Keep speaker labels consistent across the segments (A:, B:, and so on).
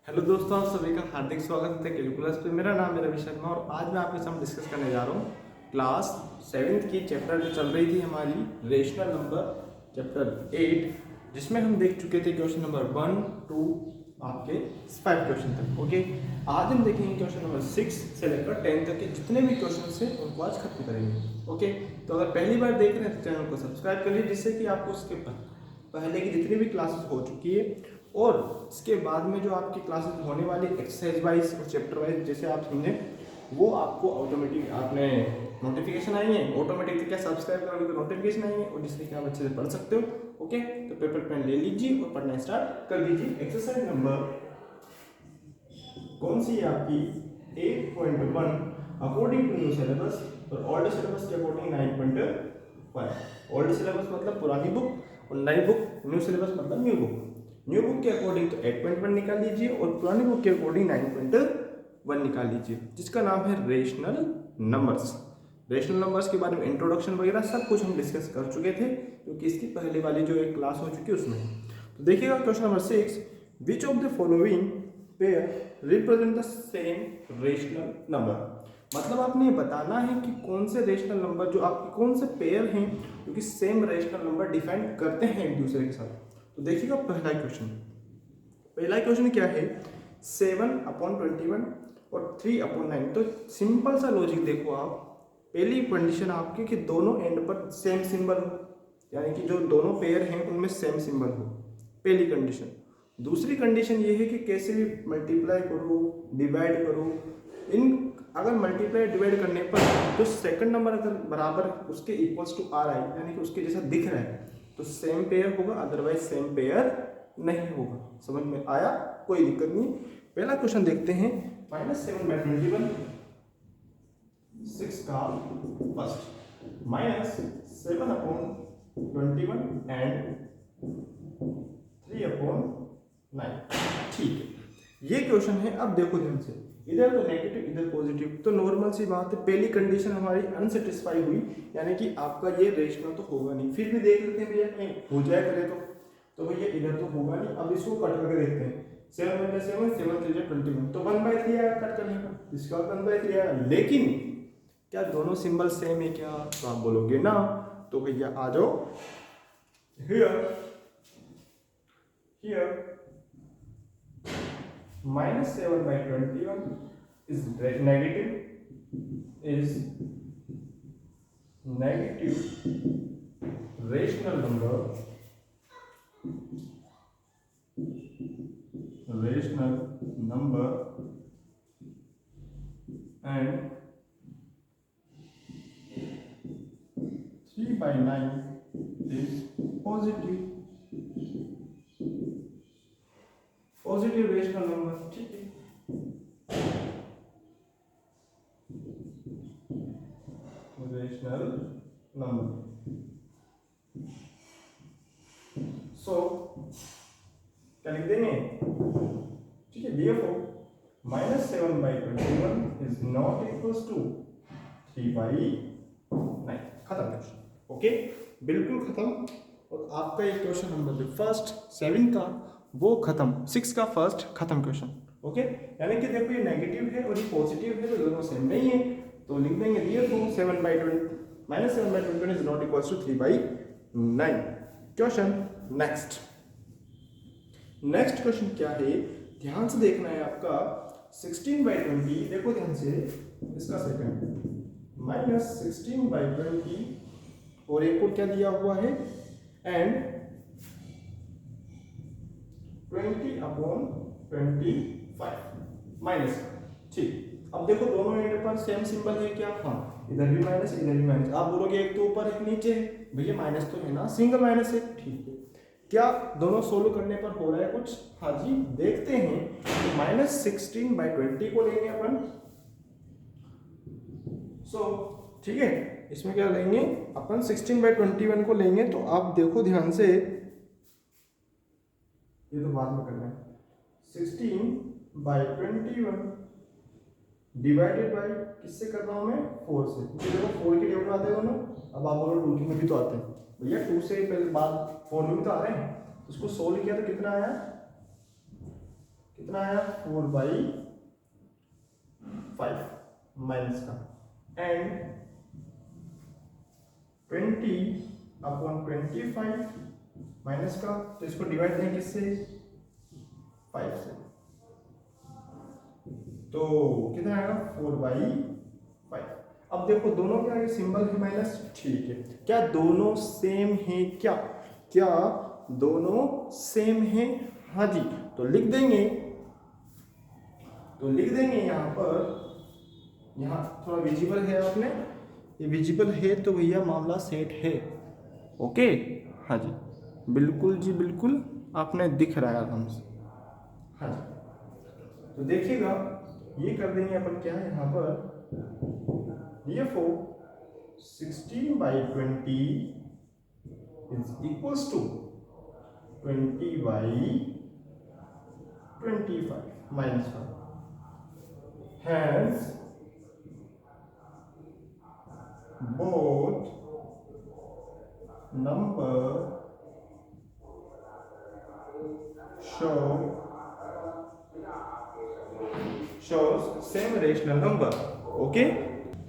A: Hello दोस्तों, आप सभी का हार्दिक स्वागत है कैलकुलस पे। मेरा नाम है रवि शर्मा और आज मैं आपके सामने डिस्कस करने जा रहा हूँ क्लास 7th की चैप्टर जो चल रही थी हमारी रेशनल नंबर चैप्टर 8, जिसमें हम देख चुके थे क्वेश्चन नंबर 1 टू आपके 5 क्वेश्चन तक। ओके, आज हम देखेंगे क्वेश्चन नंबर 6 से लेकर 10 तक के जितने भी क्वेश्चन है उनको आज खत्म करेंगे। ओके, तो अगर पहली बार देख रहे हैं तो चैनल को सब्सक्राइब कर लीजिए, जिससे कि आपको उसके पहले की जितनी भी क्लासेस हो चुकी है और इसके बाद में जो आपकी क्लासेस होने वाली एक्सरसाइज वाइज और चैप्टर वाइज जैसे आप समझें, वो आपको ऑटोमेटिक आपने नोटिफिकेशन आएंगे, ऑटोमेटिक क्या सब्सक्राइब करोगे तो नोटिफिकेशन आएंगे और जिससे कि आप अच्छे से पढ़ सकते हो। ओके, तो पेपर पेन ले लीजिए और पढ़ना स्टार्ट कर दीजिए। एक्सरसाइज नंबर कौन सी है आपकी 8.1 अकॉर्डिंग टू न्यू सिलेबस और ओल्ड सिलेबस के अकॉर्डिंग 9.5। ओल्ड सिलेबस मतलब पुरानी बुक और नई बुक, न्यू सिलेबस मतलब न्यू बुक। न्यू बुक के अकॉर्डिंग तो 8.1 निकाल लीजिए और पुरानी बुक के अकॉर्डिंग 9.1 निकाल लीजिए, जिसका नाम है रेशनल नंबर्स। रेशनल नंबर्स के बारे में इंट्रोडक्शन वगैरह सब कुछ हम डिस्कस कर चुके थे, क्योंकि इसकी पहले वाली जो एक क्लास हो चुकी है उसमें। तो देखिएगा question number 6, which of the following pair represent the same rational number. मतलब आपने ये बताना है कि कौन से रेशनल नंबर जो आपके कौन से पेयर हैं जो कि सेम रेशनल नंबर डिफाइन करते हैं एक दूसरे के साथ। तो देखिएगा पहला क्वेश्चन क्या है, 7/21 और 3/9। तो सिंपल सा लॉजिक देखो आप, पहली कंडीशन आपकी कि दोनों एंड पर सेम सिंबल हो, यानी कि जो दोनों पेयर हैं उनमें सेम सिंबल हो, पहली कंडीशन। दूसरी कंडीशन ये है कि कैसे भी मल्टीप्लाई करो डिवाइड करो, इन अगर मल्टीप्लाई डिवाइड करने पर जो सेकंड नंबर अगर बराबर उसके इक्वल्स टू आर आई, यानी कि उसके जैसा दिख रहा है, तो सेम पेयर होगा, अदरवाइज सेम पेयर नहीं होगा। समझ में आया? कोई दिक्कत नहीं। पहला क्वेश्चन देखते हैं, -7/21 6 का फर्स्ट, -7/21 एंड 3/9। ठीक है, ये क्वेश्चन है। अब देखो ध्यान से, इधर तो नेगेटिव इधर पॉजिटिव, तो नॉर्मल सी बात है, पहली कंडीशन हमारी अनसेटिस्फाई हुई, यानी कि आपका ये रेशनल तो होगा नहीं। फिर भी देख लेते हैं भैया, नहीं हो जाए करे तो भैया इधर तो होगा नहीं। अब इसको कट करके देखते हैं, 7/7 7/3 तो 1/3 आया कट करने का, इसका 1/3 आया। लेकिन क्या दोनों सिंबल सेम है क्या? तो आप बोलोगे ना, तो भैया आ जाओ here -7/21 is negative rational number and 3/9 is positive rational number। ठीक है, रेशनल नंबर। सो क्या लिख देंगे? ठीक है, therefore -7/21 is not equals to 3/9। खत्म क्वेश्चन। ओके, बिल्कुल खत्म। और आपका ये क्वेश्चन नंबर जो फर्स्ट 7 का वो खत्म, 6 का फर्स्ट खत्म क्वेश्चन। ओके, यानी कि देखो ये नेगेटिव है और ये पॉजिटिव है, तो दोनों सेम नहीं है, तो लिख देंगे therefore 7/20 -7/21 is not equals to 3/9। Question next question क्या है, ध्यान से देखना है आपका। 16/20, देखो ध्यान से, इसका सेकंड -16/20 और एक को क्या दिया हुआ है एंड 20/25 माइनस। ठीक, अब देखो दोनों एंड पर सेम सिंबल है क्या? हाँ, इधर भी माइनस इधर भी माइनस। आप बोलोगे एक तो ऊपर एक नीचे है, भैया माइनस तो है ना, सिंगल माइनस है। ठीक है, क्या दोनों सोल्व करने पर हो रहा है कुछ? हाँ जी, देखते हैं। तो -16/20 को लेंगे अपन। ठीक है, इसमें क्या लेंगे अपन? 16/21 को लेंगे। तो आप देखो ध्यान से, ये तो बाद में करना है। 16/21 डिवाइडेड बाई किससे कर रहा हूं मैं? 4 से, क्योंकि देखो 4 के टेबल में आते हैं दोनों। अब आप बोलो 2 में भी तो आते हैं भैया, 2 से पहले बाद 4 में भी तो आ रहे हैं। उसको सोल्व किया तो कितना आया? कितना आया 4/5 माइनस का एंड 20/25 माइनस का, तो इसको डिवाइड करें किससे 5 से, तो कितना आएगा 4/5। अब देखो दोनों के आगे सिंबल है माइनस, ठीक है, क्या दोनों सेम है क्या, क्या दोनों सेम है, हाँ जी, तो लिख देंगे यहाँ पर, यहाँ थोड़ा विजिबल है आपने, ये विजिबल है तो भैया मामला सेट है, ओके, हाँ जी बिल्कुल जी बिल्कुल, आपने दिख रहा है आराम से, हाँ जी, तो देखिएगा ये कर देंगे अपन क्या है यहाँ पर, ये 16/20 is equals to 20/25 minus 1, hence both number shows same rational number, okay,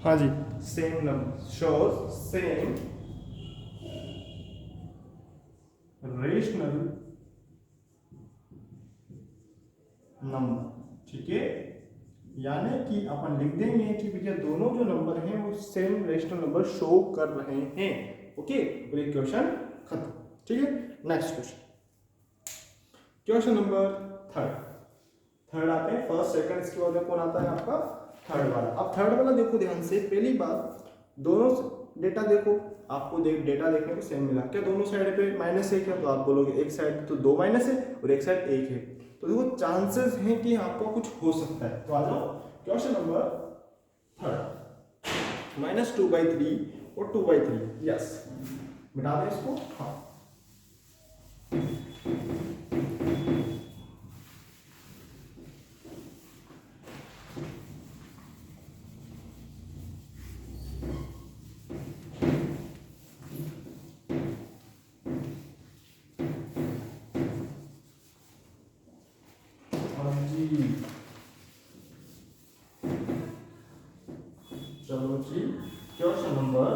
A: हाँ जी, same number shows same rational number, ठीक है, यानी कि अपन लिख देंगे कि भैया दोनों जो नंबर हैं वो सेम रेशनल नंबर शो कर रहे हैं, ओके, और एक क्वेश्चन खत्म, ठीक है। नेक्स्ट क्वेश्चन नंबर थर्ड आते हैं, फर्स्ट सेकंड, इसके बाद कौन आता है आपका थर्ड वाला। अब थर्ड वाला देखो ध्यान से, पहली बात दोनों डेटा देखो, आपको डेटा देखने को सेम मिला, क्या दोनों साइड पे माइनस है क्या, तो आप बोलोगे एक साइड तो 2 माइनस है और एक साइड 1 है, तो देखो चांसेस हैं कि आपको कुछ हो सकता है, तो आ जाओ क्वेश्चन नंबर थर्ड, -2/3 और 2/3, यस, मिटा दें इसको, हाँ, चलो जी, क्वेश्चन नंबर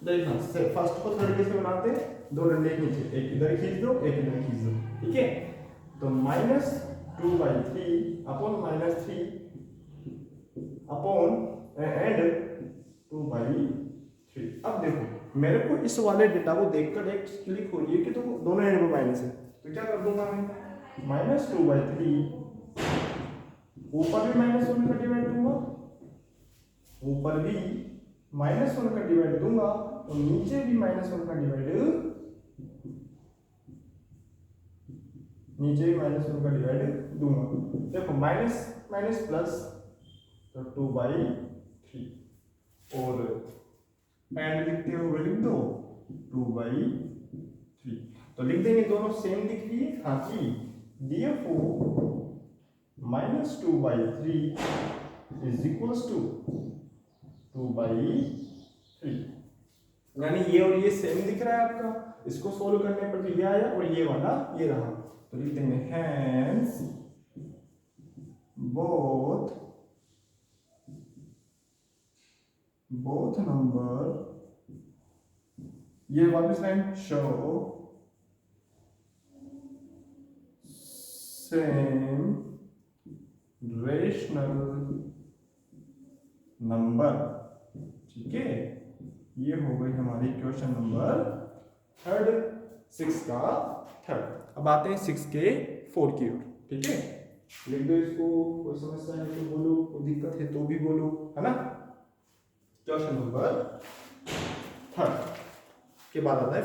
A: देखना, फर्स्ट को थर्ड कैसे बनाते हैं, दो डंडे खींचे, एक इधर खींच दो एक इधर खींच दो, ठीक है, तो -2/3 अपॉन -3 अपॉन एंड 2/3। अब देखो मेरे को इस वाले डेटा को देखकर एक क्लिक हो रही है कि तो दोनों एंड में माइनस है, तो क्या कर दूंगा मैं, -2/3 ऊपर भी -1 का डिवाइड दूंगा, ऊपर भी -1 का डिवाइड दूंगा और नीचे भी -1 का डिवाइड दूंगा। देखो माइनस माइनस प्लस, तो 2/3 और एंड लिखते हो लिख दो 2/3, तो लिख देंगे दोनों सेम दिख रही है, हाँ जी, therefore -2/3 इज इक्वल्स टू 2/3, यानी ये और ये सेम दिख रहा है आपका, इसको सोल्व करने पर तो ये आया और ये वाला ये रहा, तो लिख देंगे hence both number, ये वापस line show same rational number, ठीक है, ये हो गई हमारी क्वेश्चन नंबर थर्ड, 6 का थर्ड। अब आते हैं 6 के 4 की ओर, ठीक है, लिख दो इसको, कोई समस्या है तो बोलो, कोई दिक्कत है तो भी बोलो, है ना। क्वेश्चन नंबर थर्ड के बाद आता है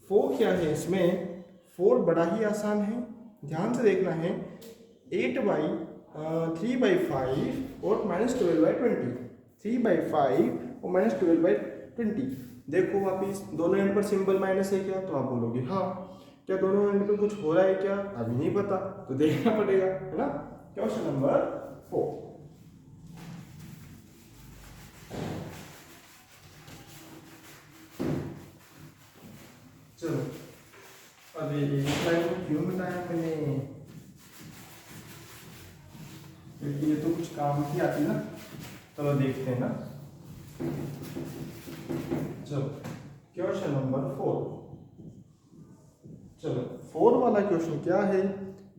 A: 4 क्या है इसमें, 4 बड़ा ही आसान है, ध्यान से देखना है, 3/5 और -12/20, 3/5 और -12/20, देखो वापिस दोनों एंड पर सिंबल माइनस है क्या, तो आप बोलोगे हाँ, क्या दोनों एंड पे कुछ हो रहा है क्या, अभी नहीं पता, तो देखना पड़ेगा, है ना। क्वेश्चन नंबर 4, चलो, अरे एक लाइन क्यों मिटाया मैंने, क्योंकि ये तो कुछ काम की आती ना। चलो देखते हैं ना। चलो क्वेश्चन नंबर 4। चलो 4 वाला क्वेश्चन क्या है,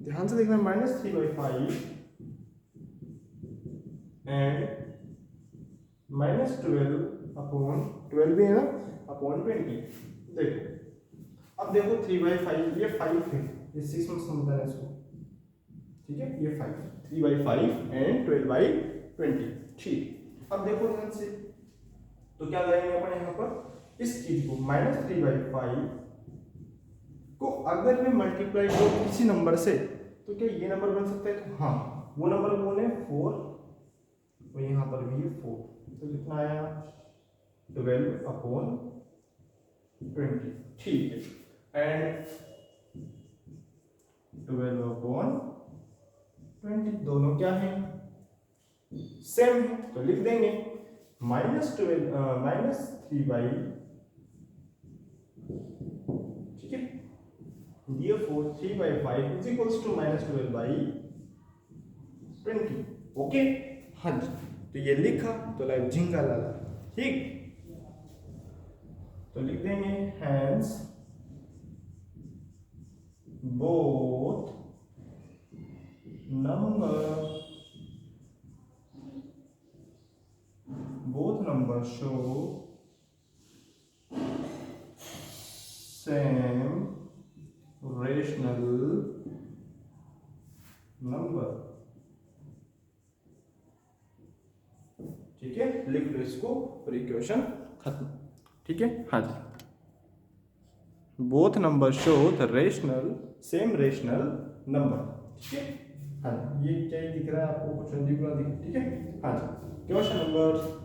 A: ध्यान से देखना। -3/5 एंड -12 भी है ना अपॉन 20। देखो अब देखो 3/5, ये 5 है, ये 6 में समझना है इसको, ठीक है। ये 5, 3/5 एंड 12/20, ठीक। अब देखो ध्यान से, तो क्या करेंगे अपन यहाँ पर इस चीज को -3/5 को अगर मैं मल्टीप्लाई करूँ किसी नंबर से तो क्या ये नंबर बन सकता है? तो हाँ, वो नंबर कौन है? 4, और यहाँ पर भी है 4, तो कितना आया? 12/20, ठीक है। एंड 12/20 दोनों क्या है? सेम है, तो लिख देंगे -3/, ठीक है। therefore 3/5 is equals to -12/20, okay. हाँ जी, तो ये लिखा तो लाइक झिंगा लाला, ठीक। तो लिख देंगे hence both number show same rational number, ठीक है। लिख लो इसको और इक्वेशन खत्म, ठीक है। हाँ जी, both number show the rational same rational number, ठीक है। हाँ जी, ये क्या दिख रहा है आपको? कुछ दिख, ठीक है। हाँ जी, क्वेश्चन नंबर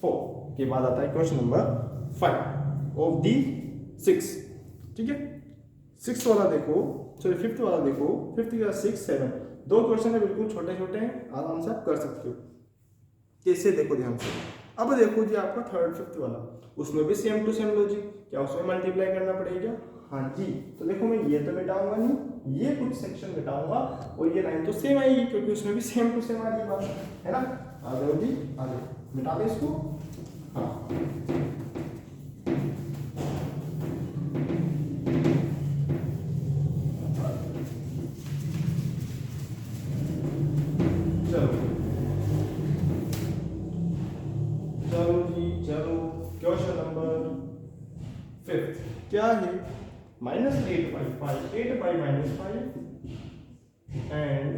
A: 4 के बाद आता है क्वेश्चन नंबर 5 ऑफ दी 6, ठीक है। 6 वाला देखो, सॉरी 5th वाला देखो। 5th का 6, 7 दो क्वेश्चन है, बिल्कुल छोटे छोटे हैं, आराम से आप कर सकते हो। कैसे? देखो ध्यान से। अब देखो जी आपका 3rd 5th वाला, उसमें भी सेम टू सेम लॉजिक, क्या उसमें मल्टीप्लाई करना पड़ेगा? हाँ जी। तो देखो मैं ये तो मिटाऊंगा नहीं, ये कुछ सेक्शन मिटाऊंगा और ये लाइन तो सेम आएगी क्योंकि उसमें भी सेम टू सेम आ रही बात, है ना। आ जाओ जी, आ जाओ, मिटा दे इसको। हाँ चलो जी, चलो क्वेश्चन नंबर 5th क्या है? -8/5 एंड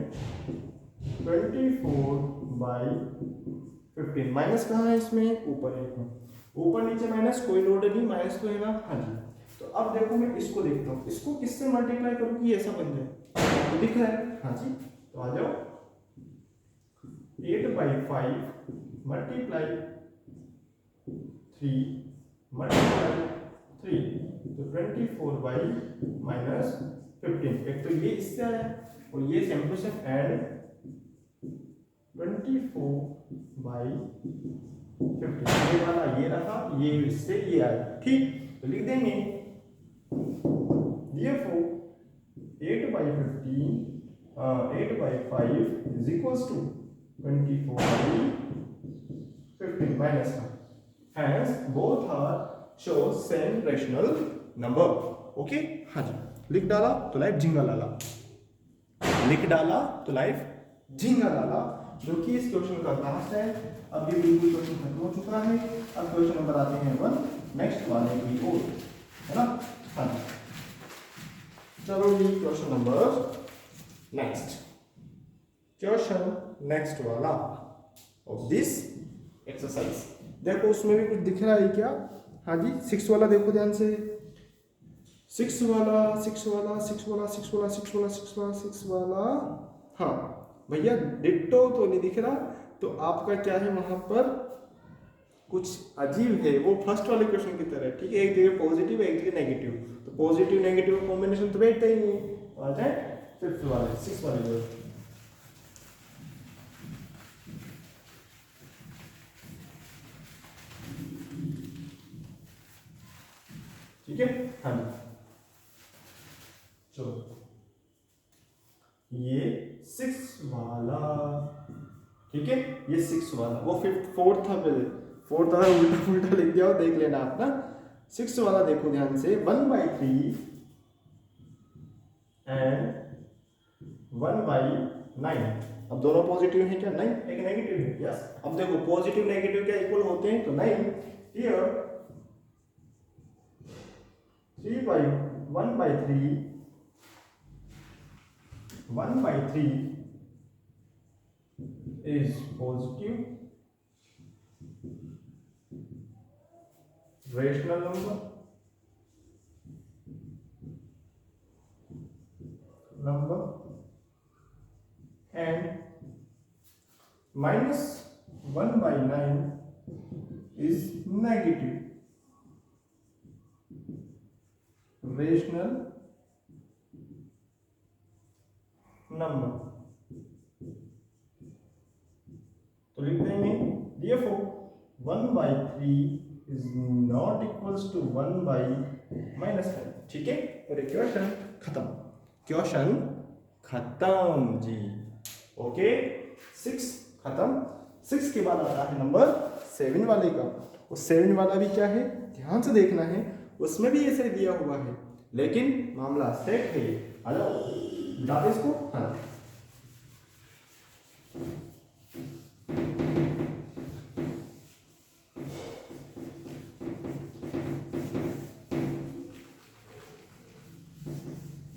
A: 24/15। माइनस कहाँ है इसमें? ऊपर है, ऊपर नीचे माइनस, कोई लोड नहीं, माइनस तो है ना। हाँ जी, तो अब देखो मैं इसको देखता हूँ, इसको किससे मल्टीप्लाई करूँ कि ऐसा बन जाए? तो दिख रहा है, हाँ जी। तो आ जाओ, 8/5 मल्टीप्लाई 3 मल्टीप्लाई 3, तो 24/-15। एक तो ये इससे आया और ये सेम टू सेम, एंड 24/15, ये वाला ये रहा, ये इससे ये आया, ठीक। तो लिख देंगे therefore 8/5 is equals to 24/15 minus 1. Hence both are show same rational number, okay. हाँ जी, लिख डाला तो लाइफ झिंगा लाला, लिख डाला तो लाइफ झिंगा लाला, जो कि इस क्वेश्चन का लास्ट है। अब ये बिल्कुल क्वेश्चन खत्म हो चुका है। अब क्वेश्चन नंबर आते हैं अपन नेक्स्ट वाले की ओर, है ना। हाँ जी, चलो जी, क्वेश्चन नंबर नेक्स्ट वाला ऑफ दिस एक्सरसाइज। देखो उसमें भी कुछ दिख रहा है क्या? हाँ जी, 6 वाला देखो ध्यान से। 6 वाला, हाँ भैया डिट्टो तो नहीं दिख रहा, तो आपका क्या है वहां पर कुछ अजीब है, वो फर्स्ट वाले क्वेश्चन की तरह, ठीक है। एक जगह पॉजिटिव, एक जगह नेगेटिव, तो पॉजिटिव नेगेटिव कॉम्बिनेशन तो बैठता ही नहीं। आ जाए 5th वाले, 6 वाले जो, ठीक है। हाँ जी, चलो ये 6 वाला ठीक है, ये 6 वाला, वो फिफ्थ फोर्थ था, पहले फोर्थ वाला उल्टा उल्टा लिख दिया हो, देख लेना अपना। 6 वाला देखो ध्यान से, 1/3 एंड 1/9। अब दोनों पॉजिटिव हैं क्या? नहीं, एक नेगेटिव है। यस, अब देखो पॉजिटिव नेगेटिव क्या इक्वल होते हैं? तो नहीं। Here 1/3 is positive rational number and -1/9 is negative rational number। तो लिख देंगे therefore 1/3 is not equals to 1/-9। ठीक है, और क्वेश्चन खत्म, क्वेश्चन खत्म जी। ओके, 6 खत्म। 6 के बाद आता है नंबर 7 वाले का। वो 7 वाला भी क्या है, ध्यान से देखना है, उसमें भी ऐसे दिया हुआ है, लेकिन मामला सेट है। आ जाओ, बता दे इसको। हाँ,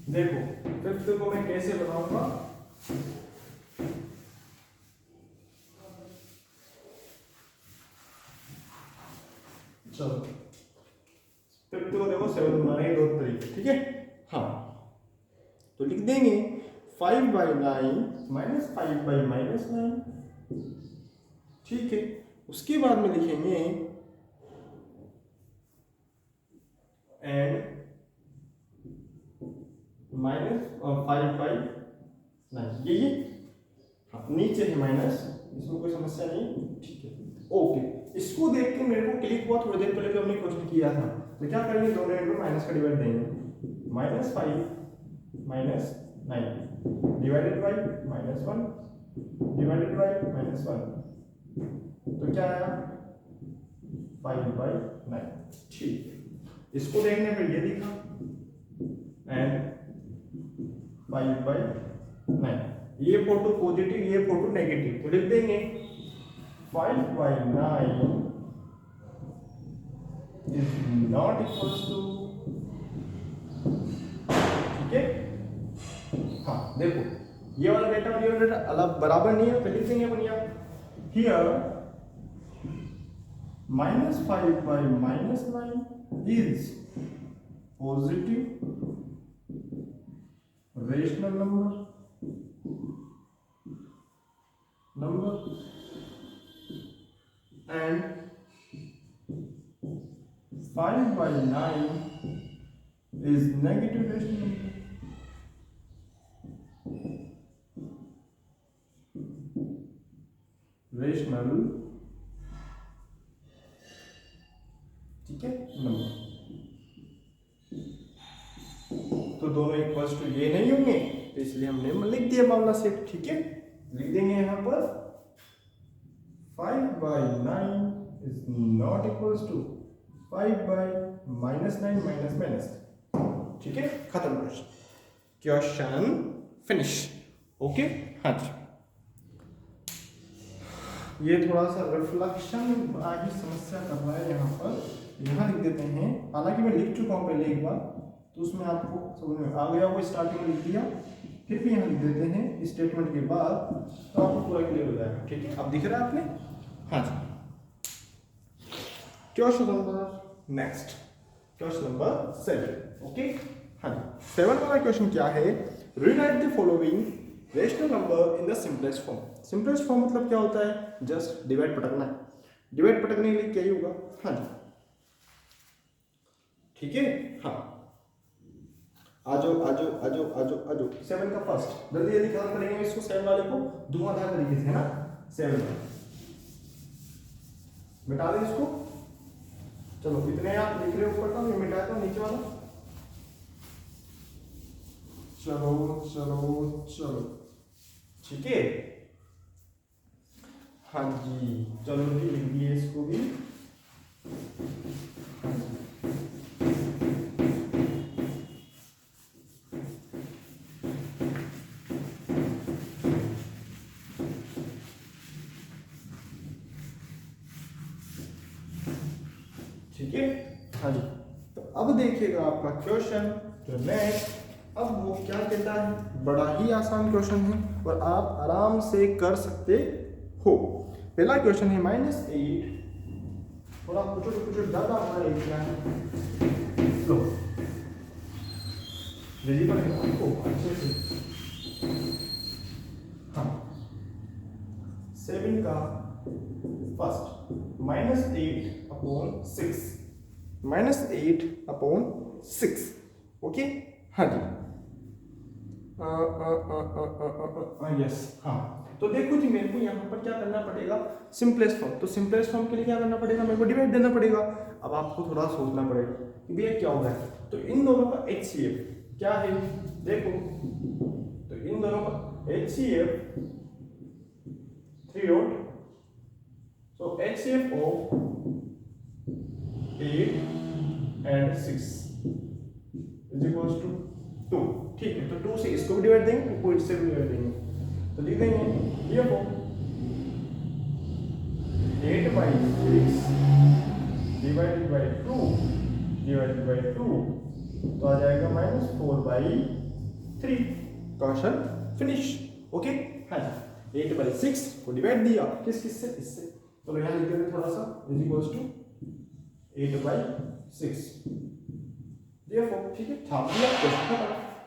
A: देखो फिफ्थ को मैं कैसे बनाऊंगा। चलो फिफ्थ को देखो 7 बनाने के 2 तरीके, ठीक है। हाँ, तो लिख देंगे 5/9 -5/-9। ठीक है, उसके बाद में लिखेंगे एंड -5/9। ये हाँ, नीचे है माइनस, इसमें कोई समस्या नहीं। ठीक है, ओके। इसको देख के मेरे को क्लिक हुआ थोड़ी देर पहले जो हमने क्वेश्चन किया था, तो क्या करेंगे, दोनों एंड में माइनस का डिवाइड देंगे। -5/-9 डिवाइडेड बाय -1 डिवाइडेड बाय -1, तो क्या आया 5/9। ठीक है, इसको देखने पर ये दिखा एंड 5/9, ये फोटो पॉजिटिव, ये फोटो नेगेटिव, तो लिख देंगे 5/9 is not equals to। ठीक है, हाँ देखो ये वाला डेटा और ये वाला डेटा अलग बराबर नहीं है, तो लिख देंगे अपन यहाँ here -5/-9 is positive rational number and 5/9 is negative rational number। Rational, ठीक है, नंबर। तो दोनों इक्वल्स टू ये नहीं होंगे, तो इसलिए हमने लिख दिया मामला सेट। ठीक है, लिख देंगे यहां पर 5/9 is not equals to 5/-9 ठीक है, खत्म क्वेश्चन फिनिश। ओके, हाँ जी, ये थोड़ा सा रिफ्लेक्शन आगे समस्या कर रहा है यहाँ पर, यहाँ लिख देते हैं। हालांकि मैं लिख चुका हूँ पहले एक बार, तो उसमें आपको समझ में आ गया, वो स्टार्टिंग में लिख दिया, फिर भी यहाँ लिख देते हैं स्टेटमेंट के बाद, तो आपको पूरा क्लियर हो जाएगा। ठीक है, अब दिख रहा है आपने। हाँ जी, question number next, question number 7। Okay, हाँ जी, 7 वाला क्वेश्चन क्या है, rewrite the following rational number in the simplest form. Simplest form मतलब क्या होता है, जस्ट डिवाइड पटकना है। डिवाइड पटकने के लिए क्या ही होगा। हाँ जी, ठीक है, हाँ, आजो आजो आजो आजो आजो 7 का फर्स्ट, जल्दी जल्दी खत्म करेंगे इसको, 7 वाले को धुआंधार तरीके से, है ना। 7 मिटा दें इसको। चलो इतने आप लिख रहे हो ऊपर का, मैं मिटाता हूँ नीचे वाला। चलो चलो चलो, ठीक है। हाँ जी, चलो जी लिख दिए इसको भी। ठीक है, हाँ जी। तो अब देखिएगा आपका क्वेश्चन जो नेक्स्ट, अब वो क्या कहता है, बड़ा ही आसान क्वेश्चन है और आप आराम से कर सकते हो। पहला क्वेश्चन है -8, थोड़ा कुछ ज्यादा हमारा एरिया है, लो विजिबल है आपको अच्छे से। हाँ, 7 का फर्स्ट -8/6, -8/6, ओके। हाँ जी, यस, हाँ। तो देखो जी, मेरे को यहाँ पर क्या करना पड़ेगा, सिंपलेस्ट फॉर्म। तो सिंपलेस्ट फॉर्म के लिए क्या करना पड़ेगा, मेरे को डिवाइड देना पड़ेगा। अब आपको थोड़ा सोचना पड़ेगा कि भैया क्या होगा। तो इन दोनों का HCF क्या है, देखो, तो इन दोनों का HCF 3 dot, so HCF of 8 and 6 is equals to 2। ठीक है, तो 2 से इसको भी डिवाइड देंगे, 2 को इससे भी डिवाइड देंगे, तो लिख देंगे ये हो 8/6 डिवाइडेड बाई 2 डिवाइडेड बाई 2, तो आ जाएगा -4/3। Question finish, okay. हाँ जी, 8/6 को डिवाइड दिया किस से, इससे, तो यहाँ लिख देते थोड़ा सा, इज इक्वल्स टू 8/6, देखो ठीक है, छाप दिया,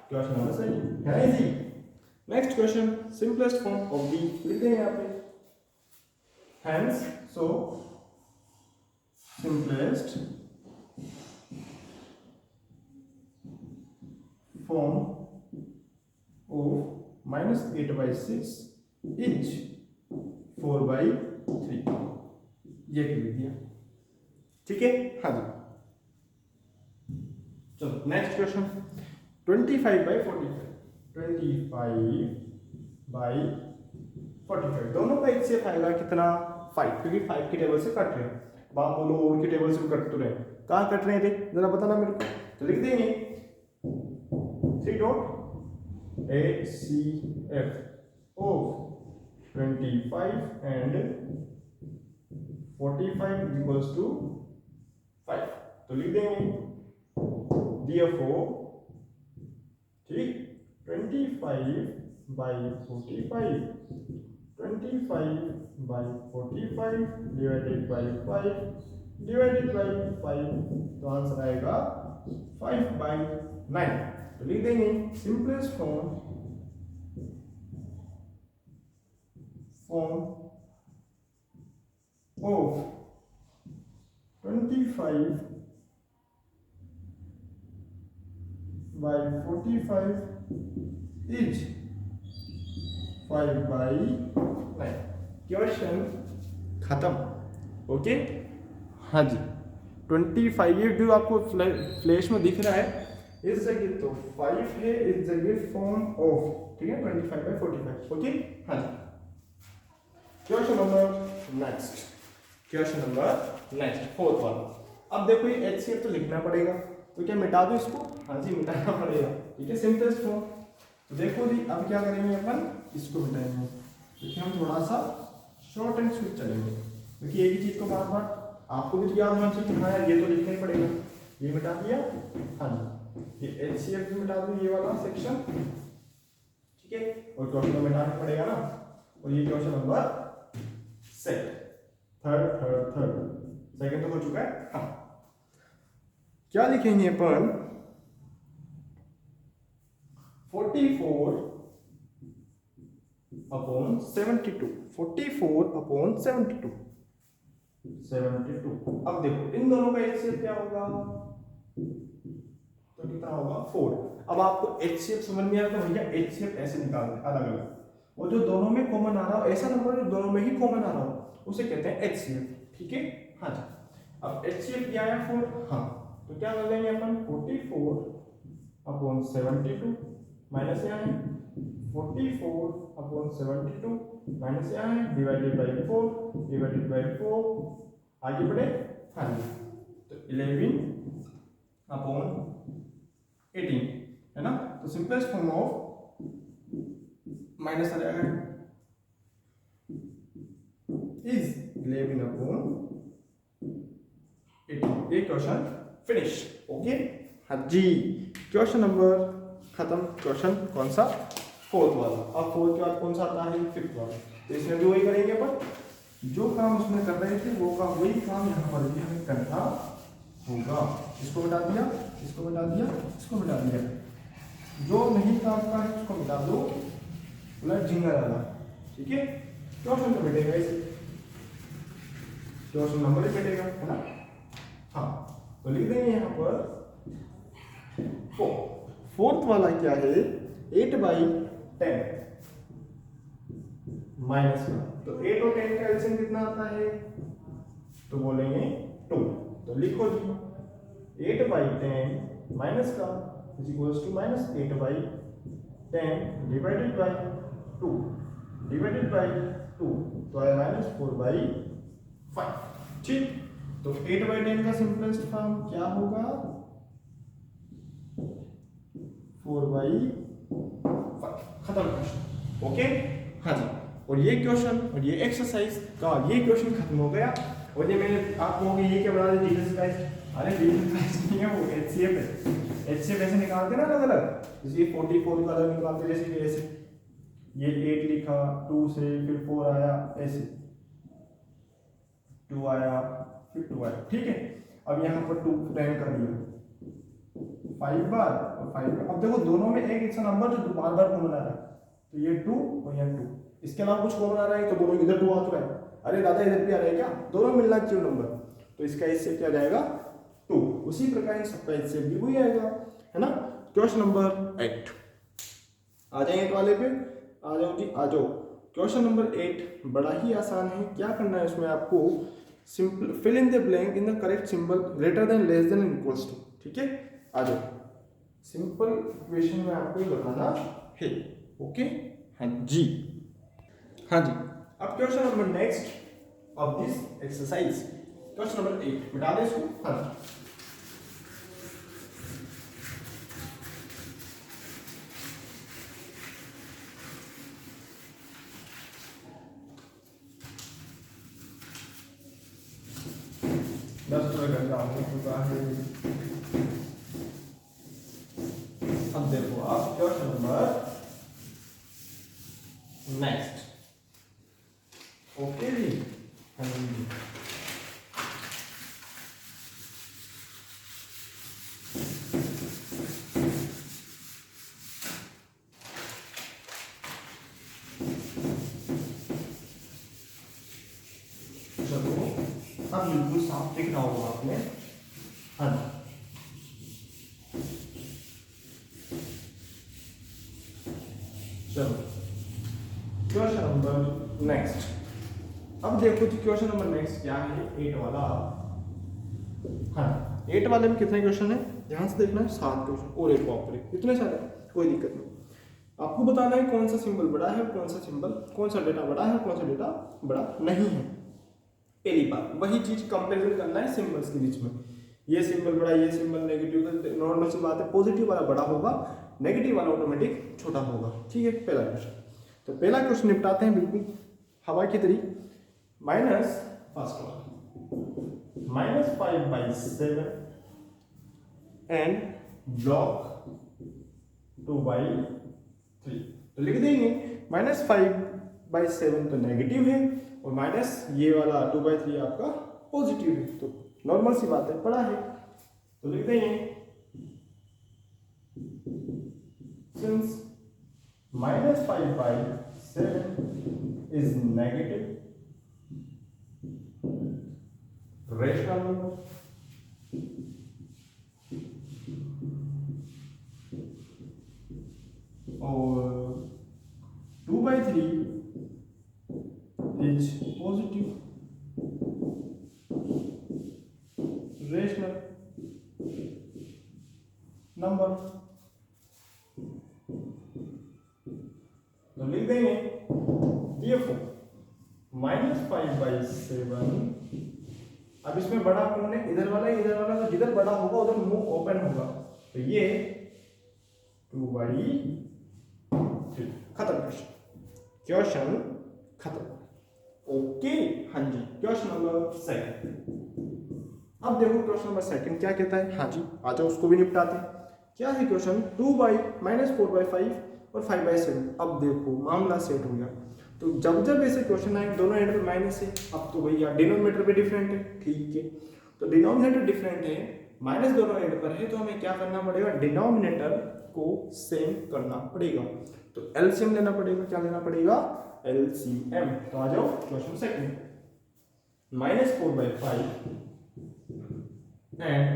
A: क्वेश्चन नंबर सही है ना जी। Next question, simplest form of d लिख देंगे यहाँ पे, hence so simplest form of -8/6 is 4/3, ये लिख दिया, ठीक है। हाँ जी, चलो नेक्स्ट क्वेश्चन, 25/45, 25/45 दोनों का HCF आएगा कितना, 5, क्योंकि 5 की टेबल से कट रहे हैं। अब आप बोलो और की टेबल से भी कट तो रहे, कहाँ कट रहे हैं रे, जरा बताना मेरे को। तो लिख देंगे 3 dot HCF of 25 and 45 equals to 5, तो लिख देंगे therefore, ठीक, 25/45, 25/45 डिवाइडेड बाई 5 डिवाइडेड बाई 5, तो आंसर आएगा 5/9। तो लिख देंगे simplest form of 25/45 is 5/9। Question खत्म, ओके। हाँ जी, 25 ये जो आपको फ्लैश में दिख रहा है, इस जगह तो 5 है, इस जगह फॉर्म ऑफ, ठीक है, 25/45, ओके। हाँ जी, क्वेश्चन नंबर नेक्स्ट फोर्थ वाला। अब देखो ये HCF तो लिखना पड़ेगा, तो क्या मिटा दो इसको, हाँ जी मिटाना पड़ेगा, ठीक है, सिंपलेस्ट फॉर्म। तो देखो जी, अब क्या करेंगे अपन, इसको मिटाएंगे, क्योंकि हम थोड़ा सा शॉर्ट एंड स्वीट चलेंगे, क्योंकि एक ही चीज को बार बार आपको भी तो याद होना चाहिए, हाँ यार ये तो लिखना ही पड़ेगा। ये मिटा दिया, हाँ जी, ये HCF भी मिटा दो, ये वाला सेक्शन, ठीक है, और क्वेश्चन को मिटाना पड़ेगा ना। और ये क्वेश्चन नंबर थर्ड सेकंड तो हो चुका है। हाँ, क्या लिखेंगे अपन, 44/72, 44/72, 72। अब देखो इन दोनों का HCF क्या होगा, तो कितना होगा 4। अब आपको HCF समझ में आया तो भैया HCF ऐसे निकालते हैं अलग अलग, वो जो दोनों में कॉमन आ रहा हो, ऐसा नंबर जो दोनों में ही कॉमन आ रहा हो उसे कहते हैं HCF, ठीक है। हाँ जी, अब HCF क्या आया 4, हाँ, तो क्या कर लेंगे अपन, 44/72 माइनस यहाँ है 44/72 माइनस क्या है, डिवाइडेड बाई 4, डिवाइडेड बाई 4, आगे बढ़े, हाँ जी, तो 11/18 है ना। तो सिंपलेस्ट फॉर्म ऑफ माइनस आ जाएगा इज 11/18। ये क्वेश्चन फिनिश। ओके, हाँ जी, क्वेश्चन नंबर खत्म। क्वेश्चन कौन सा, फोर्थ वाला। अब फोर्थ के बाद कौन सा आता है, फिफ्थ वाला। तो इसमें भी वही करेंगे, पर जो काम उसमें कर रहे थे वो काम, वही काम यहाँ पर भी हमें करना होगा। इसको मिटा दिया, इसको मिटा दिया, इसको मिटा दिया, जो नहीं काम का है उसको मिटा दो, मतलब झिंगा डाला, ठीक है। क्वेश्चन तो मिटेगा इसे, क्वेश्चन नंबर ही मिटेगा, है ना। हाँ, तो लिख देंगे यहाँ पर फोर्थ वाला क्या है, 8/10 माइनस का। तो 8 और 10 का एलसीएम कितना आता है, तो बोलेंगे 2। तो लिखो जी, 8/10 माइनस का is equals to minus 8/10 divided by 2, divided by 2, तो आया -4/5। ठीक, तो 8/10 का सिंपलेस्ट फॉर्म क्या होगा, 4/5। खत्म क्वेश्चन। ओके, हाँ जी। और ये क्वेश्चन और ये एक्सरसाइज का ये क्वेश्चन खत्म हो गया। और ये मैंने आप कहोगे ये क्या बना दिया जीएस प्राइस, अरे जीएस प्राइस नहीं है, वो एचसीएफ है। एचसीएफ ऐसे निकालते ना अलग अलग, जैसे 44 का अलग निकालते, जैसे कि ऐसे ये 8 लिखा, 2 से फिर 4 आया, ऐसे 2 आया, फिर 2 आया, ठीक है। अब यहाँ पर 2 10 कर दिया 5 बार और 5 बार। अब देखो दोनों में एक ऐसा नंबर जो बार बार कॉमन आ रहा है, तो ये 2 और यहाँ 2, इसके अलावा कुछ कॉमन आ रहा है तो दोनों इधर 2 आ तो रहा है, अरे दादा इधर भी आ रहा है क्या, दोनों मिलना चाहिए नंबर, तो इसका इससे क्या जाएगा 2। उसी प्रकार इन सबका इससे भी वही आएगा, है ना। क्वेश्चन नंबर 8 आ जाएंगे वाले पे, आ जाओ जी, आ जाओ। क्वेश्चन नंबर 8 बड़ा ही आसान है। क्या करना है उसमें आपको, simple fill in the blank in the correct symbol greater than, less than, equals to, ठीक है। आ जाओ, सिंपल इक्वेशन में आपको बताना है। ओके, हाँ जी, हाँ जी। अब question number next of this exercise, question number 8 मिटा दे इसको, हाँ जी। अब देखो आप क्वेश्चन नंबर नेक्स्ट, ओके जी, चलो अब बिल्कुल साफ दिख रहा होगा आपने, हाँ जी। चलो क्वेश्चन नंबर नेक्स्ट, अब देखो जी क्वेश्चन नंबर नेक्स्ट क्या है, 8 वाला। हाँ, 8 वाले में कितने क्वेश्चन है, ध्यान से देखना है, 7 क्वेश्चन और एक ऑपरेट, इतने सारे, कोई दिक्कत नहीं। आपको बताना है कौन सा सिंबल बड़ा है, कौन सा सिंबल, कौन सा डेटा बड़ा है, कौन सा डेटा बड़ा नहीं है। पहली बात वही चीज कंपैरिजन करना है सिंबल्स के बीच में, ये सिंबल बड़ा, ये सिंबल नेगेटिव, नॉर्मल सी बात है, पॉजिटिव वाला बड़ा होगा, नेगेटिव वाला ऑटोमेटिक छोटा होगा, ठीक है। पहला क्वेश्चन, तो पहला क्वेश्चन निपटाते हैं बिल्कुल हवा की तरीके। माइनस फर्स्ट वाला, -5/7 एंड ब्लॉक 2/3, तो लिख देंगे -5/7 तो नेगेटिव है और माइनस ये वाला 2/3 आपका पॉजिटिव है, तो नॉर्मल सी बात है, पढ़ा है, तो लिख देंगे since -5/7 is negative rational number, और 2/3 is positive rational number, तो लिख देंगे DF4 -5/7। अब इसमें बड़ा कौन है? इधर वाला, तो जिधर बड़ा होगा उधर मुंह ओपन होगा, तो ये 2/3। खत्म क्वेश्चन खत्म। ओके, हाँ जी। Question number 2। अब देखो क्वेश्चन नंबर 2 क्या कहता है। हाँ जी, आ जाओ उसको भी निपटाते हैं। क्या है क्वेश्चन? 2/-4/5 और 5/7। अब देखो मामला सेट हो गया। तो जब ऐसे क्वेश्चन आए, दोनों एंड पे माइनस है। अब तो भैया डिनोमिनेटर भी डिफरेंट है, ठीक है। तो डिनोमिनेटर डिफरेंट है, माइनस दोनों एंड पर है, तो हमें क्या करना पड़ेगा? डिनोमिनेटर को सेम करना पड़ेगा। तो एलसीएम लेना पड़ेगा। क्या लेना पड़ेगा? एलसीएम। तो आ जाओ क्वेश्चन 2। -4/5 एंड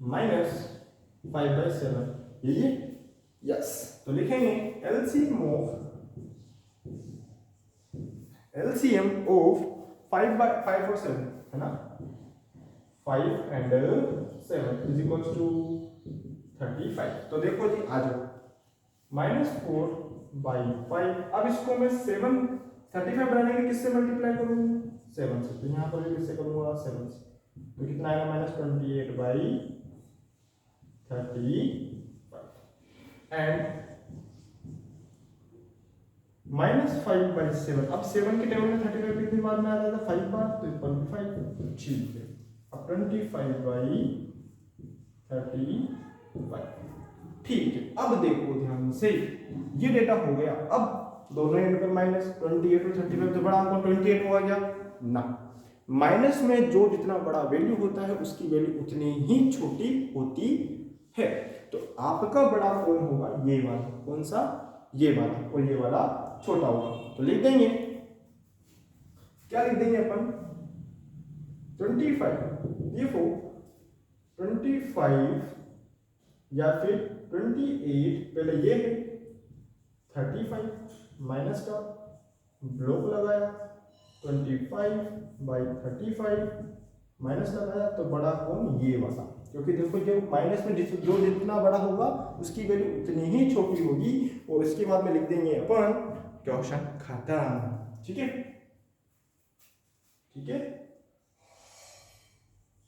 A: -5/7, ये यस। तो लिखेंगे एलसीएम ऑफ 5 और 7, है ना। 5 and 7 इज इक्वल्स टू 35। तो देखो जी, आ जाओ -4/5। अब इसको मैं 35 बनाने के लिए किससे मल्टीप्लाई करूँ? 7 से। तो यहाँ पर भी किससे करूँगा? 7 से। तो कितना आएगा? -28/35 एंड -5/7। अब 7 के टेबल में 35 कितनी बार में आता था? 5 बार, तो 25। ठीक है। अब 25/35, ठीक है। अब देखो ध्यान से, ये डेटा हो गया। अब दोनों एंड पर माइनस, 28 और 35 से बड़ा अंक 28 हुआ क्या? ना। माइनस में जो जितना बड़ा वैल्यू होता है उसकी वैल्यू उतनी ही छोटी होती है। तो आपका बड़ा कौन होगा? ये वाला। कौन सा? ये वाला। और ये वाला छोटा होगा। तो लिख देंगे, क्या लिख देंगे अपन? 25। देखो 25 या फिर 28, पहले ये है 35 माइनस का ब्लॉक लगाया, 25/35 माइनस लगाया, तो बड़ा कौन? ये वाला। क्योंकि देखो जो माइनस में जो जितना बड़ा होगा उसकी वैल्यू उतनी ही छोटी होगी। और इसके बाद में लिख देंगे अपन क्वेश्चन खत्म। ठीक है, ठीक है।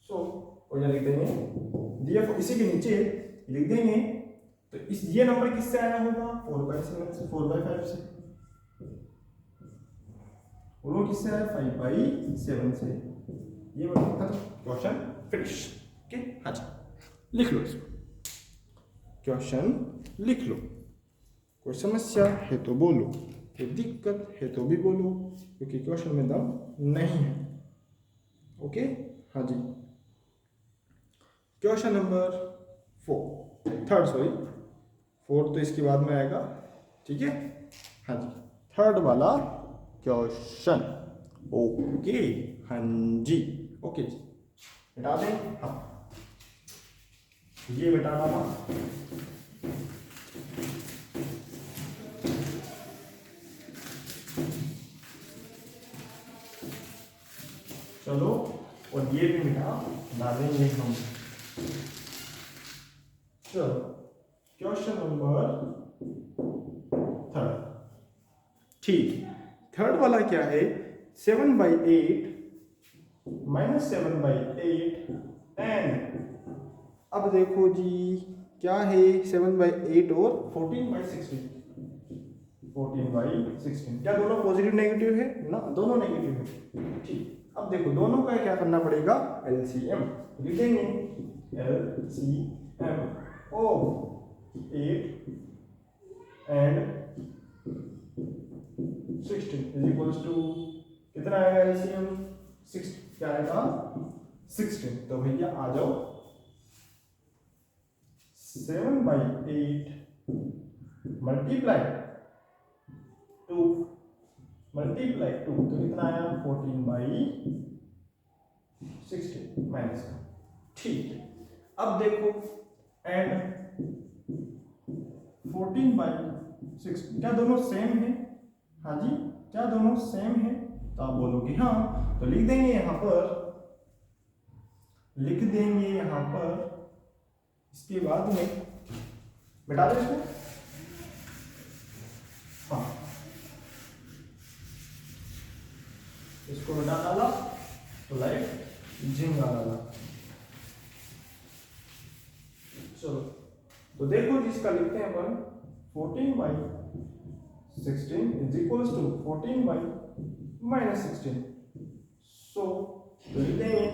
A: सो और लिख देंगे DF, इसी के नीचे लिख देंगे। तो इस ये नंबर किससे आया होगा? 4/7 से, 4/5 से। और वो किससे आया? 5/7 से। ये खत्म, क्वेश्चन फिनिश। ओके, हाँ जी, लिख लो इसको। क्वेश्चन लिख लो। कोई समस्या है तो बोलो, कोई दिक्कत है तो भी बोलो, क्योंकि क्वेश्चन में दम नहीं है। ओके, हाँ जी। क्वेश्चन नंबर 4 सॉरी 4 तो इसके बाद में आएगा। ठीक है, हाँ जी। 3rd वाला क्वेश्चन। ओके, हाँ जी, ओके जी। हटा दें, हाँ ये हटाना था। चलो, और ये भी मिटा देंगे हम। चलो, क्वेश्चन नंबर 3rd। ठीक, 3rd वाला क्या है? 7/8 -7/8 एंड अब देखो जी क्या है? 7/8 और 14/16। 14/16 क्या दोनों पॉजिटिव नेगेटिव है? ना, दोनों नेगेटिव है। ठीक, अब देखो दोनों का क्या करना पड़ेगा? एलसीएम लिख देंगे। LCM of 8 and 16 is equals to कितना आएगा? एलसीएम 6 क्या आएगा? 16। तो भैया आ जाओ, 7/8 मल्टीप्लाई 2 तो कितना आया? 14/16 माइनस का। ठीक है, अब देखो एंड 14/16 क्या दोनों सेम है? हाँ जी, क्या दोनों सेम है? तो आप बोलोगे हाँ। तो लिख देंगे यहां पर, इसके बाद में मिटा दो इसको। हाँ, इसको हटा डाला तो लाइट झिंगा डाला। चलो तो देखो जिसका लिखते हैं अपन 14/16 इज इक्वल्स टू 14/-16। सो तो लिखते हैं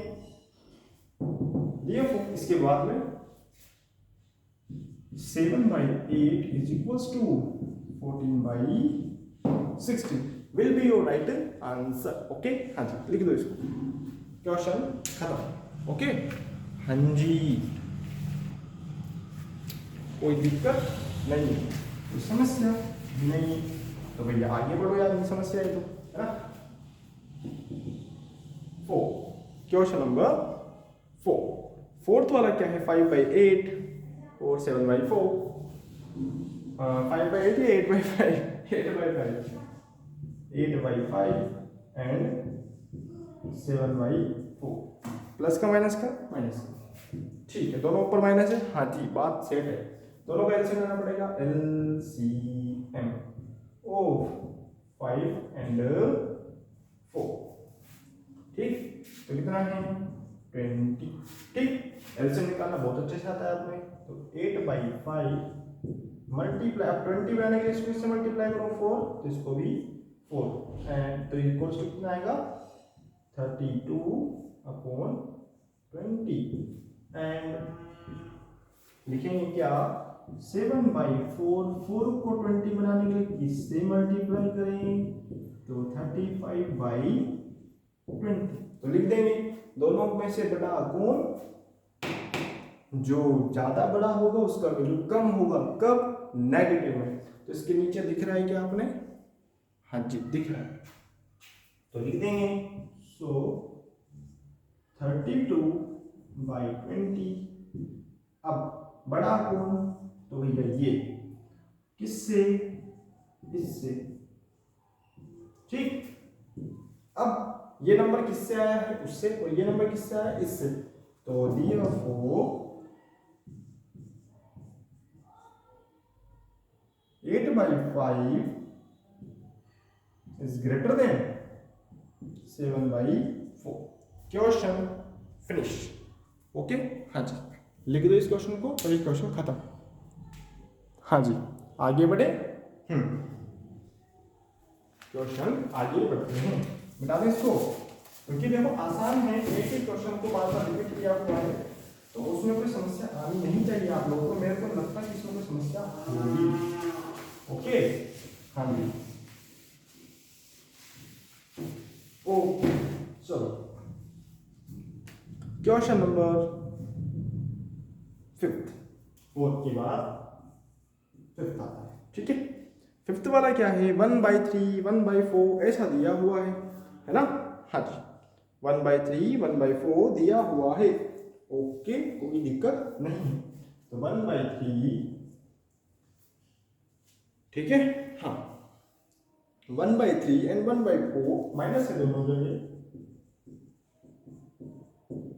A: therefore इसके बाद में 7/8 is equals to 14/16 will be your right answer. Okay हाँ जी लिख दो इसको, क्वेश्चन खत्म। ओके हाँ जी, कोई दिक्कत नहीं, कोई समस्या नहीं, तो भैया आगे बढ़ो यार, नहीं समस्या है तो, है ना। 4 क्वेश्चन नंबर 4, फोर्थ वाला क्या है 5/8 और 7/4। 5/8 या 8/5? 8/5 एंड 7/4, प्लस का माइनस का माइनस का, ठीक है दोनों ऊपर माइनस है, हाँ जी बात सेट है। दोनों का एलसीएम लेना पड़ेगा, LCM ऑफ 5 एंड 4, ठीक तो कितना है 20, ठीक एलसीएम निकालना बहुत अच्छे से आता है आपने। तो 8/5 मल्टीप्लाई, अब 20 बनाने के लिए इसको इससे मल्टीप्लाई करो 4, तो इसको भी 4 एंड तो इक्वल्स टू कितना आएगा 32/20 एंड लिखेंगे क्या 7/4, 4 को 20 बनाने के लिए किससे मल्टीप्लाई करें तो 35/20, तो लिख देंगे दोनों में से बड़ा कौन, जो ज्यादा बड़ा होगा उसका वैल्यू कम होगा, कब नेगेटिव में। तो इसके नीचे दिख रहा है क्या आपने, हाँ जी दिख रहा है, तो लिख देंगे सो 32/20। अब बड़ा कौन, तो भैया ये किससे, इससे, ठीक। अब ये नंबर किससे आया है उससे, और ये नंबर किससे आया है इससे, तो therefore 8/5 is greater than 7/4। Question finish. Okay हाँ जी लिख दो इस क्वेश्चन को और ये क्वेश्चन खत्म। हाँ जी आगे बढ़े, क्वेश्चन आगे बढ़ते हैं, बता दें इसको क्योंकि देखो आसान है, एक ही क्वेश्चन को बार बार रिपीट किया हुआ है तो उसमें कोई समस्या आनी नहीं चाहिए आप लोगों को, मेरे को लगता है कि इसमें कोई समस्या होगी। ओके हाँ जी ओके चलो क्वेश्चन नंबर 5, 4 के बाद 5th आता है, ठीक है। 5th वाला क्या है 1/3 1/4 ऐसा दिया हुआ है ना, हाँ जी 1/3 1/4 दिया हुआ है। ओके कोई दिक्कत नहीं, तो 1/3 ठीक है, हाँ 1/3 एंड 1/4 माइनस है दोनों जगह,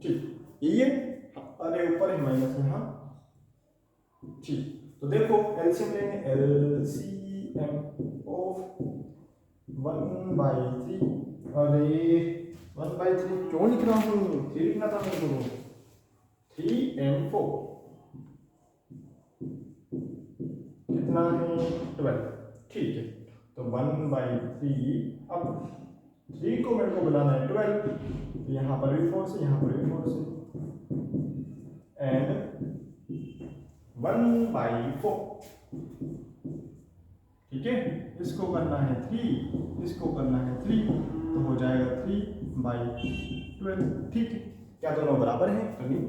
A: ठीक ये अरे ऊपर है माइनस है, हाँ ठीक। तो देखो एलसीएम लेंगे, LCM ऑफ 1/3, अरे 1/3 क्यों लिख रहा हूँ, 3 लिखना था मेरे को, 3 and 4 कितना है 12, ठीक है। तो 1/3, अब 3 को मेरे को बनाना है 12, तो यहाँ पर भी 4 से, यहाँ पर भी 4 से, एंड 1/4, ठीक है। इसको करना है 3, इसको करना है 3, तो हो जाएगा 3/12, ठीक है। क्या दोनों बराबर हैं, तो नहीं,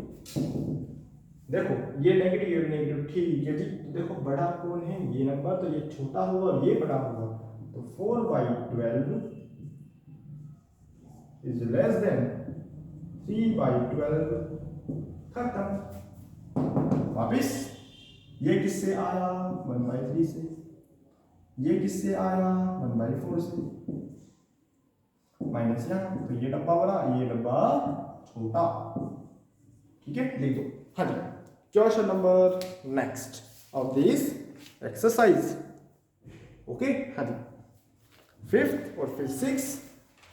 A: देखो ये नेगेटिव ये नेगेटिव, ठीक है जी। तो देखो बड़ा कौन है ये नंबर, तो ये छोटा होगा और ये बड़ा होगा, तो 4/12 इज लेस देन 3/12, खत्म। वापिस ये किससे आया 1/3 से, ये किससे आया 1/4 से, माइनस यहाँ, तो ये डब्बा बड़ा ये डब्बा छोटा, ठीक है लिख दो। हाँ जी question number next of this exercise. Okay हाँ जी 5th और फिर 6th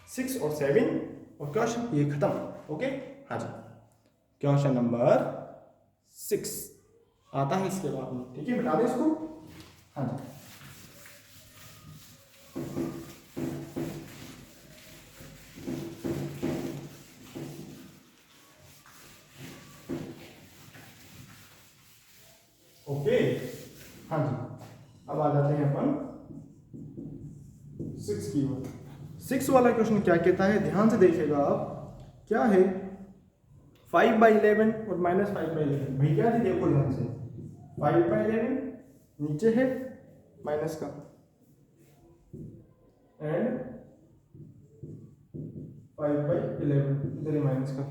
A: 6 और 7 और क्वेश्चन ये खत्म। ओके हाँ जी, क्वेश्चन नंबर 6 आता है इसके बाद में। ठीक है, बता दें इसको। हाँ जी, ओके हाँ जी, अब आ जाते हैं अपन 6 की ओर। 6 वाला क्वेश्चन क्या कहता है, ध्यान से देखिएगा आप। क्या है 5/11 और -5/11। भाई क्या थी, देखो ध्यान से। 5/11 नीचे है माइनस का एंड 5/11 इधर ही माइनस का।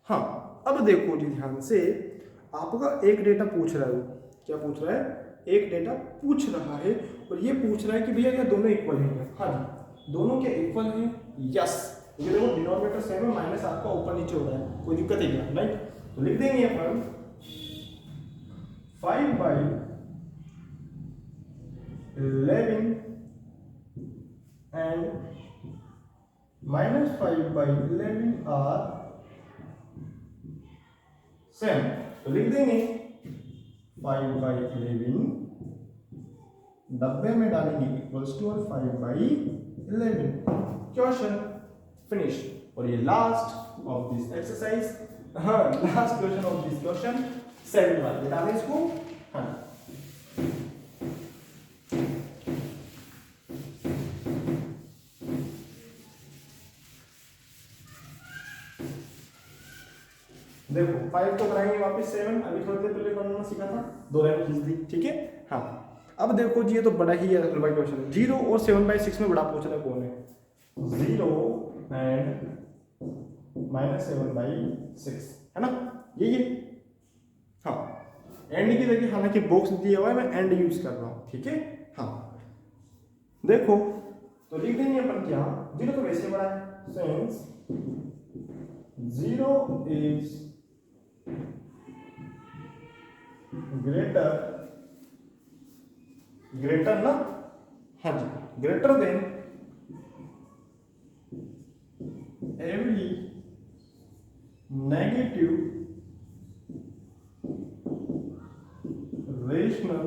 A: हाँ, अब देखो जी ध्यान से, आपका एक डेटा पूछ रहा है। वो क्या पूछ रहा है, एक डेटा पूछ रहा है और ये पूछ रहा है कि भैया क्या दोनों इक्वल हैं क्या। हाँ जी, दोनों क्या इक्वल हैं, यस। ये देखो डिनोमिनेटर सेम है, माइनस आपका ऊपर नीचे हो रहा है, कोई दिक्कत ही नहीं, राइट। तो लिख देंगे अपन 5/11 एंड -5/11 आर सेम। तो लिख देंगे 5/11 डब्बे में डालेंगे इक्वल्स टू और 5/11। Question finish. और ये लास्ट ऑफ दिस एक्सरसाइज, हाँ last question of this question 7 वाला डालें इसको। हाँ देखो 5 तो बनाएंगे वापस 7, अभी थोड़ी देर पहले बनाना सीखा था, 2 लाइन खींच दी। ठीक है हाँ, अब देखो जी ये तो बड़ा ही हलवाई क्वेश्चन है। 0 और 7/6 में बड़ा पूछ रहा है कौन है, 0 एंड -7/6 है ना, ये हाँ। एंड की जगह हालांकि बॉक्स दिया हुआ है, मैं एंड यूज कर रहा हूँ। ठीक है हाँ, देखो तो लिख देंगे अपन क्या, 0 तो वैसे बड़ा है, सिंस 0 इज ग्रेटर ना, हाँ जी, greater than every negative rational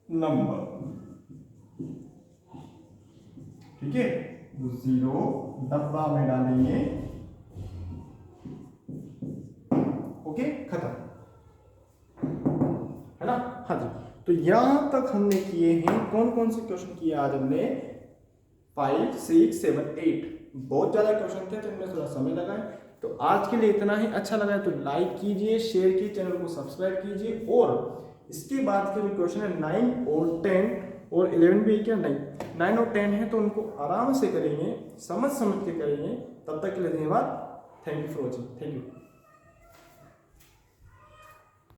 A: number. ठीक है, 0 डब्बा में डालेंगे, ओके खत्म है ना। हाँ जी, तो यहां तक हमने किए हैं, कौन कौन से क्वेश्चन किए आज हमने, 5, 6, 7, 8। बहुत ज्यादा क्वेश्चन थे तो इनमें थोड़ा समय लगा है। तो आज के लिए इतना ही। अच्छा लगा है तो लाइक कीजिए, शेयर कीजिए, चैनल को सब्सक्राइब कीजिए। और इसके बाद के जो क्वेश्चन है 9 और 10 और 11 भी क्या, नहीं 9 और 10 है, तो उनको आराम से करेंगे, समझ के करेंगे। तब तक के लिए धन्यवाद। Thank you for watching. Thank you.